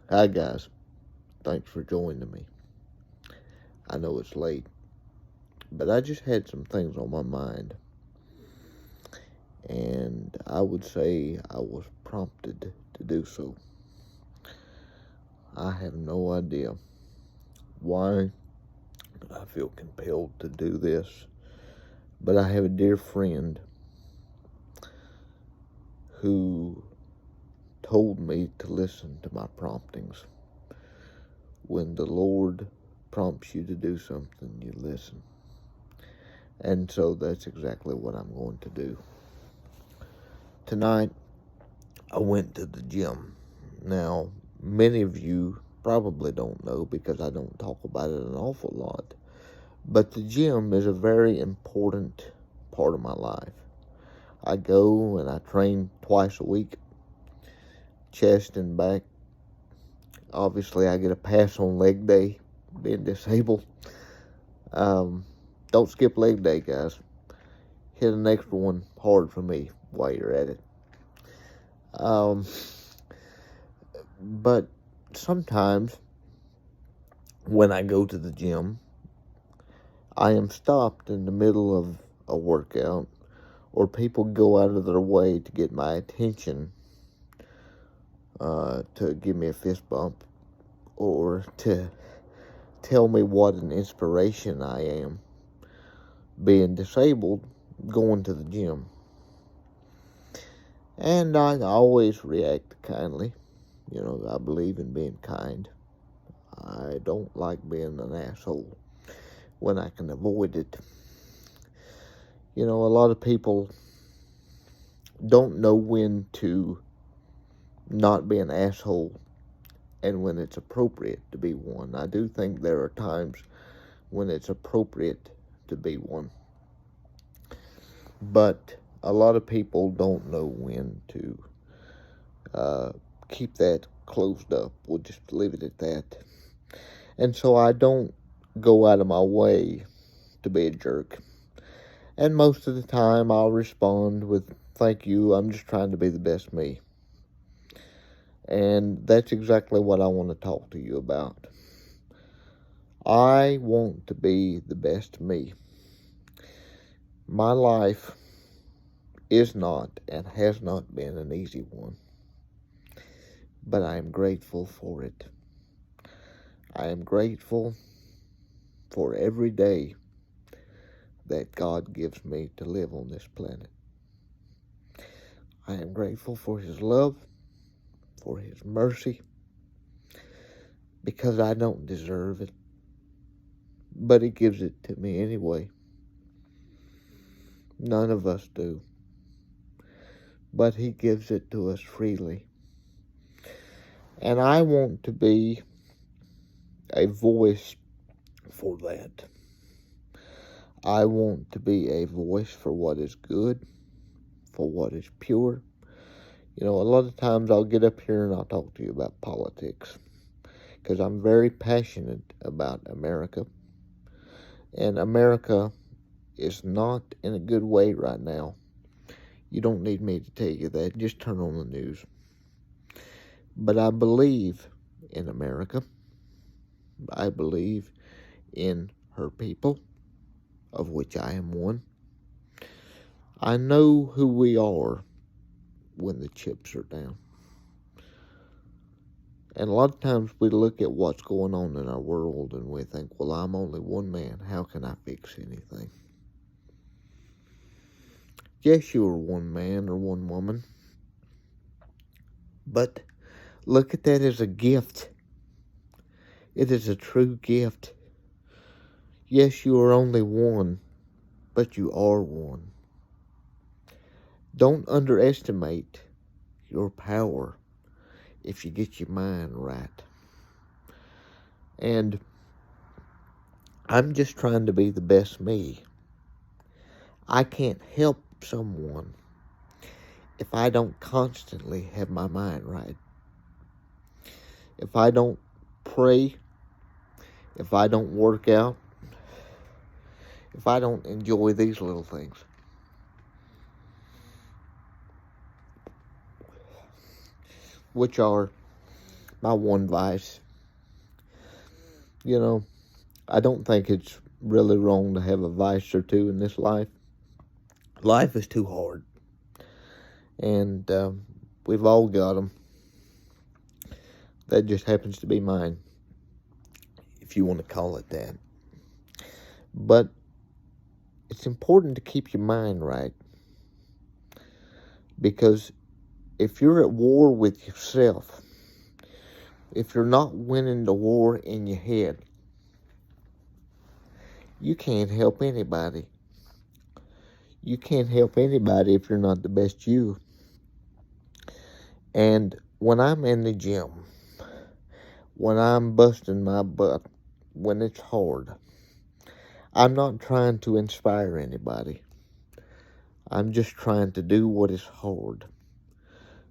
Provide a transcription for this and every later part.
Hi, guys. Thanks for joining me. I know it's late, but I just had some things on my mind, and I would say I was prompted to do so. I have no idea why I feel compelled to do this, but I have a dear friend who told me to listen to my promptings. When the Lord prompts you to do something, you listen. And so that's exactly what I'm going to do. Tonight, I went to the gym. Now, many of you probably don't know because I don't talk about it an awful lot. But the gym is a very important part of my life. I go and I train twice a week, chest and back. Obviously, I get a pass on leg day, being disabled. Don't skip leg day, guys. Hit an extra one hard for me while you're at it. But sometimes when I go to the gym, I am stopped in the middle of a workout, or people go out of their way to get my attention, to give me a fist bump, or to tell me what an inspiration I am, being disabled, going to the gym. And I always react kindly. I believe in being kind. I don't like being an asshole when I can avoid it. A lot of people don't know when to not be an asshole and when it's appropriate to be one. I do think there are times when it's appropriate to be one. But a lot of people don't know when to keep that closed up. We'll just leave it at that. And so I don't go out of my way to be a jerk. And most of the time I'll respond with, "Thank you, I'm just trying to be the best me." And that's exactly what I want to talk to you about. I want to be the best me. My life is not and has not been an easy one, but I am grateful for it. I am grateful for every day that God gives me to live on this planet. I am grateful for His love, for His mercy, because I don't deserve it, but He gives it to me anyway. None of us do, but He gives it to us freely. And I want to be a voice for that. I want to be a voice for what is good, for what is pure. A lot of times I'll get up here and I'll talk to you about politics because I'm very passionate about America. And America is not in a good way right now. You don't need me to tell you that. Just turn on the news. But I believe in America. I believe in her people, of which I am one. I know who we are when the chips are down. And a lot of times we look at what's going on in our world and we think, well, I'm only one man. How can I fix anything? Yes, you are one man or one woman. But look at that as a gift. It is a true gift. Yes, you are only one, but you are one. Don't underestimate your power if you get your mind right. And I'm just trying to be the best me. I can't help someone if I don't constantly have my mind right. If I don't pray, if I don't work out, if I don't enjoy these little things. Which are my one vice. You know, I don't think it's really wrong to have a vice or two in this life. Life is too hard. And we've all got them. That just happens to be mine, if you want to call it that. But it's important to keep your mind right. Because if you're at war with yourself, if you're not winning the war in your head, you can't help anybody. You can't help anybody if you're not the best you. And when I'm in the gym, when I'm busting my butt, when it's hard, I'm not trying to inspire anybody. I'm just trying to do what is hard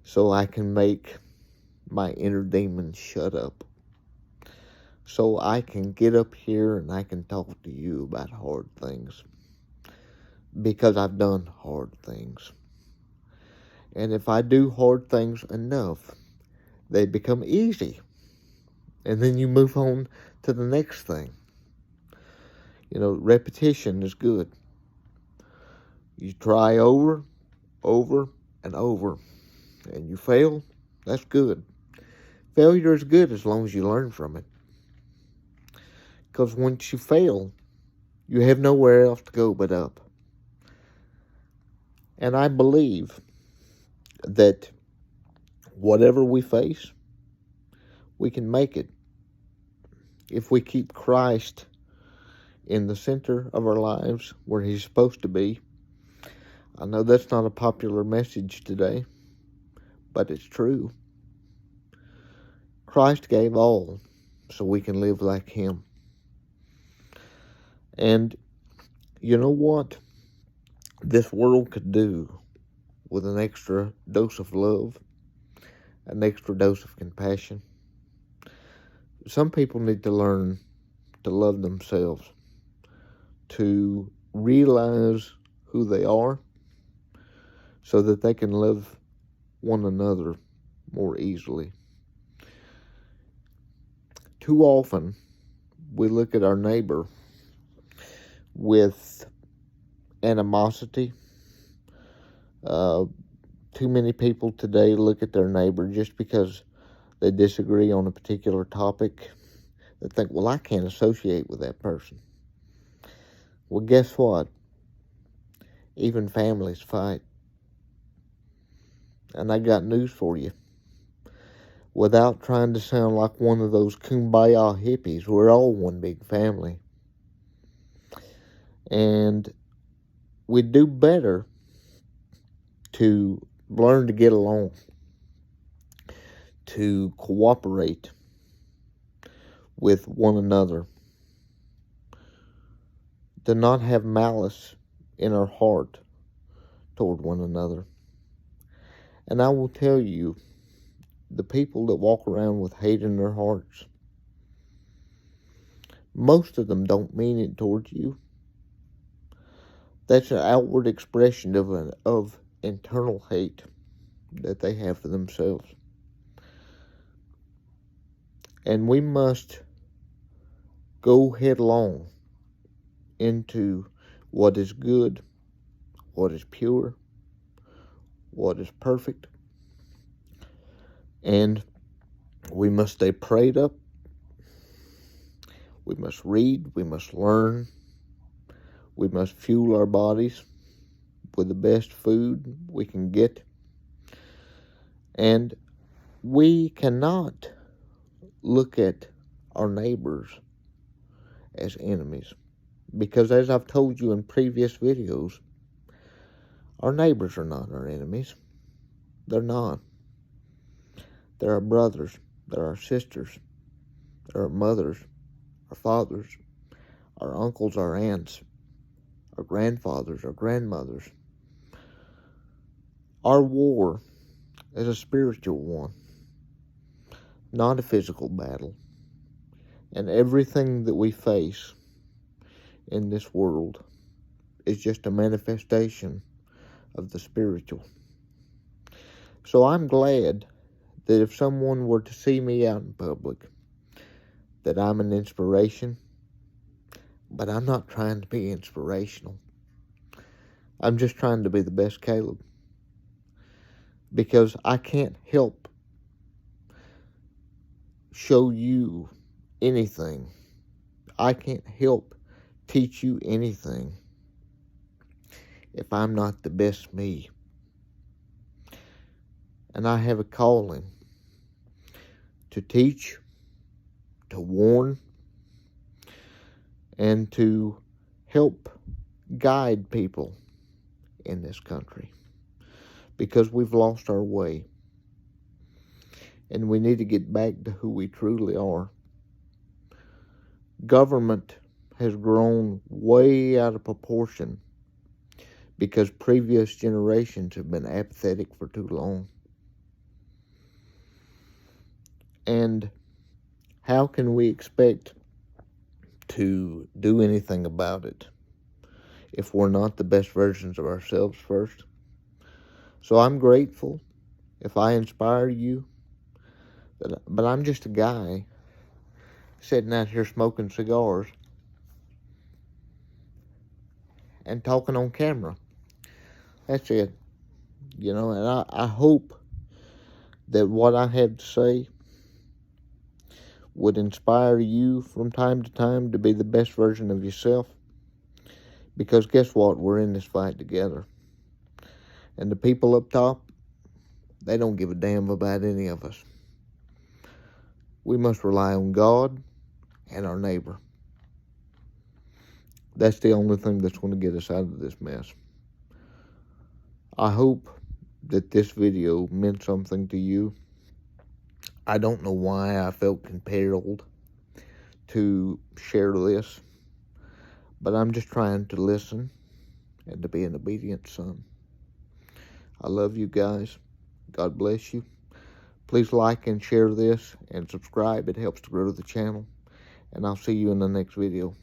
so I can make my inner demon shut up. So I can get up here and I can talk to you about hard things. Because I've done hard things. And if I do hard things enough, they become easy. And then you move on to the next thing. You know, repetition is good. You try over, and over. And you fail, that's good. Failure is good as long as you learn from it. Because once you fail, you have nowhere else to go but up. And I believe that whatever we face, we can make it. If we keep Christ in the center of our lives, where He's supposed to be. I know that's not a popular message today, but it's true. Christ gave all so we can live like Him. And you know what this world could do with an extra dose of love, an extra dose of compassion? Some people need to learn to love themselves, to realize who they are so that they can love one another more easily. Too often, we look at our neighbor with animosity. Too many people today look at their neighbor just because they disagree on a particular topic. They think, well, I can't associate with that person. Well, guess what? Even families fight. And I got news for you. Without trying to sound like one of those kumbaya hippies, we're all one big family. And we do better to learn to get along, to cooperate with one another, to not have malice in our heart toward one another. And I will tell you, the people that walk around with hate in their hearts, most of them don't mean it towards you. That's an outward expression of internal hate that they have for themselves. And we must go headlong into what is good, what is pure, what is perfect. And we must stay prayed up. We must read. We must learn. We must fuel our bodies with the best food we can get. And we cannot look at our neighbors as enemies. Because as I've told you in previous videos, our neighbors are not our enemies. They're not. They're our brothers. They're our sisters. They're our mothers, our fathers, our uncles, our aunts, our grandfathers, our grandmothers. Our war is a spiritual one, not a physical battle. And everything that we face in this world is just a manifestation of the spiritual. So I'm glad that if someone were to see me out in public, that I'm an inspiration, but I'm not trying to be inspirational. I'm just trying to be the best Caleb, because I can't help show you anything. I can't help teach you anything if I'm not the best me. And I have a calling to teach, to warn, and to help guide people in this country, because we've lost our way. And we need to get back to who we truly are. Government has grown way out of proportion because previous generations have been apathetic for too long. And how can we expect to do anything about it if we're not the best versions of ourselves first? So I'm grateful if I inspire you, but I'm just a guy sitting out here smoking cigars and talking on camera. That's it. And I hope that what I have to say would inspire you from time to time to be the best version of yourself. Because guess what? We're in this fight together. And the people up top, they don't give a damn about any of us. We must rely on God and our neighbor. That's the only thing that's going to get us out of this mess. I hope that this video meant something to you. I don't know why I felt compelled to share this, but I'm just trying to listen and to be an obedient son. I love you guys. God bless you. Please like and share this and subscribe. It helps to grow the channel. And I'll see you in the next video.